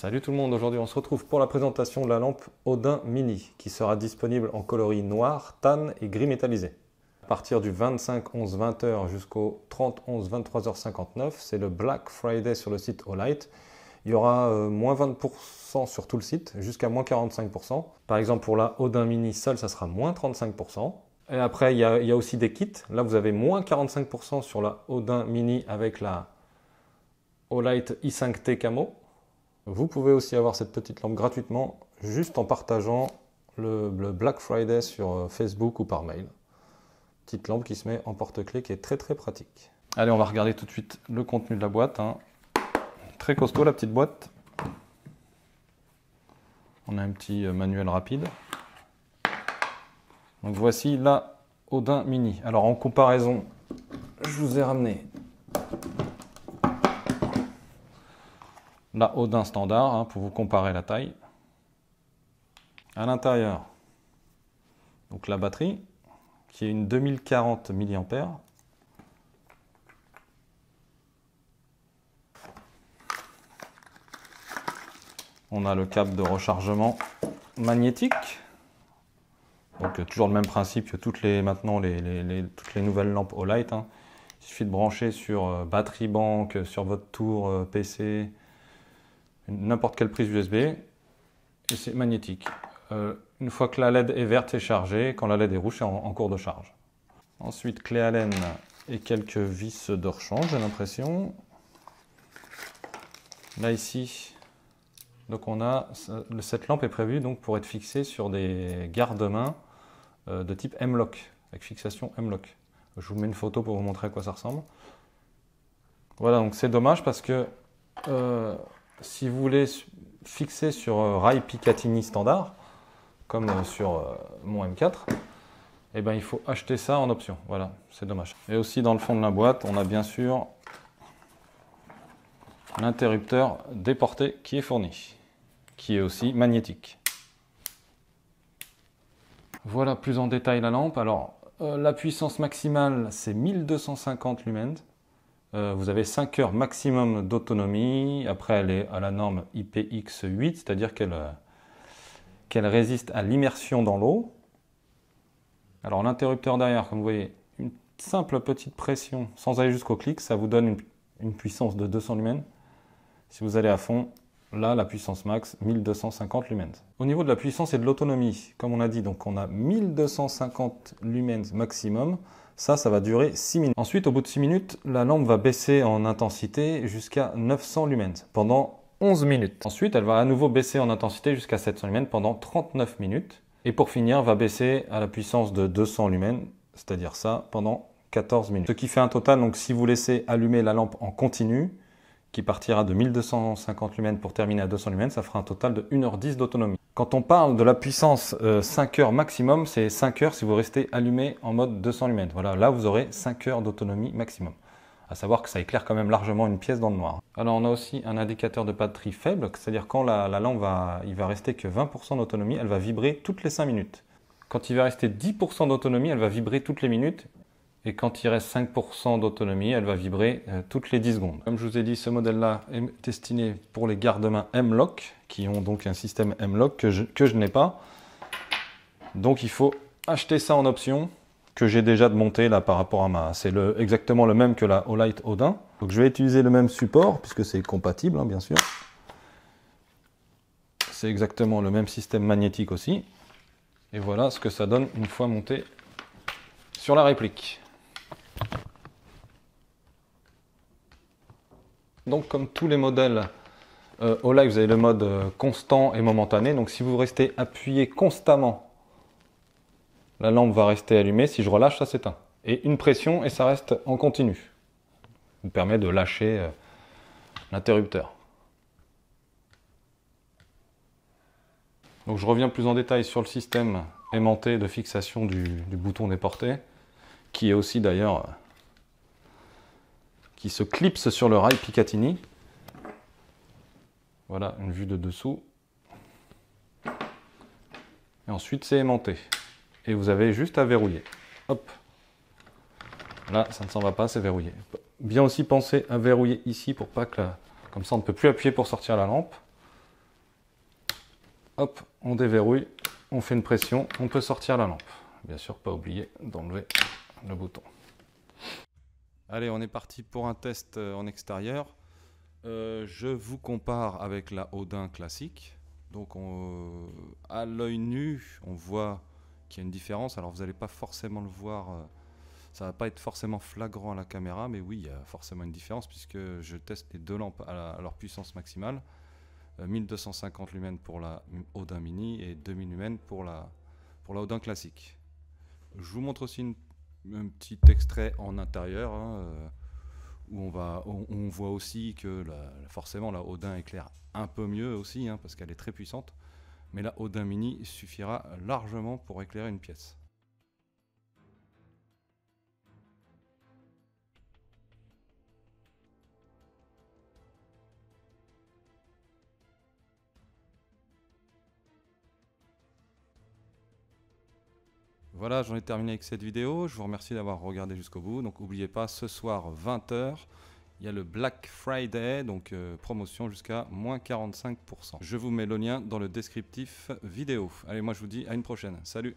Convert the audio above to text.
Salut tout le monde, aujourd'hui on se retrouve pour la présentation de la lampe Odin Mini qui sera disponible en coloris noir, tan et gris métallisé. À partir du 25-11-20h jusqu'au 30-11-23h59, c'est le Black Friday sur le site Olight. Il y aura moins 20% sur tout le site, jusqu'à moins 45%. Par exemple pour la Odin Mini seule, ça sera moins 35%. Et après il y a aussi des kits. Là vous avez moins 45% sur la Odin Mini avec la Olight i5T Camo. Vous pouvez aussi avoir cette petite lampe gratuitement, juste en partageant le Black Friday sur Facebook ou par mail. Petite lampe qui se met en porte-clés qui est très pratique. Allez, on va regarder tout de suite le contenu de la boîte. Très costaud la petite boîte. On a un petit manuel rapide. Donc voici la Odin Mini. Alors en comparaison, je vous ai ramené la Odin standard pour vous comparer la taille. À l'intérieur, donc la batterie qui est une 2040 mAh. On a le câble de rechargement magnétique. Donc toujours le même principe que toutes les nouvelles lampes Olight. Il suffit de brancher sur batterie banque, sur votre tour PC, n'importe quelle prise USB, et c'est magnétique. Une fois que la LED est verte, c'est chargé. Quand la LED est rouge, c'est en cours de charge. Ensuite, clé Allen et quelques vis de rechange, j'ai l'impression. Là, ici, donc on a cette lampe est prévue donc pour être fixée sur des garde-mains de type M-Lock, avec fixation M-Lock. Je vous mets une photo pour vous montrer à quoi ça ressemble. Voilà, donc c'est dommage parce que si vous voulez fixer sur rail Picatinny standard, comme sur mon M4, eh ben, il faut acheter ça en option. Voilà, c'est dommage. Et aussi dans le fond de la boîte, on a bien sûr l'interrupteur déporté qui est fourni, qui est aussi magnétique. Voilà plus en détail la lampe. Alors, la puissance maximale, c'est 1250 lumens. Vous avez 5 heures maximum d'autonomie. Après, elle est à la norme IPX8, c'est-à-dire qu'elle résiste à l'immersion dans l'eau. Alors l'interrupteur derrière, comme vous voyez, une simple petite pression, sans aller jusqu'au clic, ça vous donne une puissance de 200 lumens. Si vous allez à fond, là, la puissance max, 1250 lumens. Au niveau de la puissance et de l'autonomie, comme on a dit, donc on a 1250 lumens maximum. Ça va durer 6 minutes. Ensuite, au bout de 6 minutes, la lampe va baisser en intensité jusqu'à 900 lumens pendant 11 minutes. Ensuite, elle va à nouveau baisser en intensité jusqu'à 700 lumens pendant 39 minutes. Et pour finir, va baisser à la puissance de 200 lumens, c'est-à-dire ça, pendant 14 minutes. Ce qui fait un total, donc si vous laissez allumer la lampe en continu, qui partira de 1250 lumens pour terminer à 200 lumens, ça fera un total de 1h10 d'autonomie. Quand on parle de la puissance 5 heures maximum, c'est 5 heures si vous restez allumé en mode 200 lumens. Voilà, là vous aurez 5 heures d'autonomie maximum. À savoir que ça éclaire quand même largement une pièce dans le noir. Alors on a aussi un indicateur de batterie faible, c'est-à-dire quand la lampe il va rester que 20% d'autonomie, elle va vibrer toutes les 5 minutes. Quand il va rester 10% d'autonomie, elle va vibrer toutes les minutes. Et quand il reste 5% d'autonomie, elle va vibrer toutes les 10 secondes. Comme je vous ai dit, ce modèle-là est destiné pour les garde-mains M-Lock, qui ont donc un système M-Lock que je n'ai pas. Donc il faut acheter ça en option, que j'ai déjà démonté là par rapport à c'est exactement le même que la Olight Odin. Donc je vais utiliser le même support, puisque c'est compatible, bien sûr. C'est exactement le même système magnétique aussi. Et voilà ce que ça donne une fois monté sur la réplique. Donc comme tous les modèles Olight, vous avez le mode constant et momentané. Donc si vous restez appuyé constamment, la lampe va rester allumée. Si je relâche, ça s'éteint. Et une pression et ça reste en continu. Ça vous permet de lâcher l'interrupteur. Donc je reviens plus en détail sur le système aimanté de fixation du bouton déporté, qui est aussi d'ailleurs qui se clipse sur le rail Picatinny. Voilà une vue de dessous. Et ensuite c'est aimanté. Et vous avez juste à verrouiller. Hop. Là, ça ne s'en va pas, c'est verrouillé. Bien aussi penser à verrouiller ici pour pas que comme ça on ne peut plus appuyer pour sortir la lampe. hop, on déverrouille, on fait une pression, on peut sortir la lampe. Bien sûr, pas oublier d'enlever le bouton. Allez, on est parti pour un test en extérieur. Je vous compare avec la Audin classique. Donc à l'œil nu, on voit qu'il y a une différence. Alors vous n'allez pas forcément le voir, ça ne va pas être forcément flagrant à la caméra, mais oui, il y a forcément une différence puisque je teste les deux lampes à leur puissance maximale. 1250 lumens pour la Audin Mini et 2000 lumens pour la Audin classique. Je vous montre aussi un petit extrait en intérieur, hein, où on voit aussi que forcément la Audin éclaire un peu mieux aussi, hein, parce qu'elle est très puissante, mais la Audin Mini suffira largement pour éclairer une pièce. Voilà, j'en ai terminé avec cette vidéo. Je vous remercie d'avoir regardé jusqu'au bout. Donc n'oubliez pas, ce soir 20 h, il y a le Black Friday, donc promotion jusqu'à moins 45%. Je vous mets le lien dans le descriptif vidéo. Allez, moi je vous dis à une prochaine. Salut!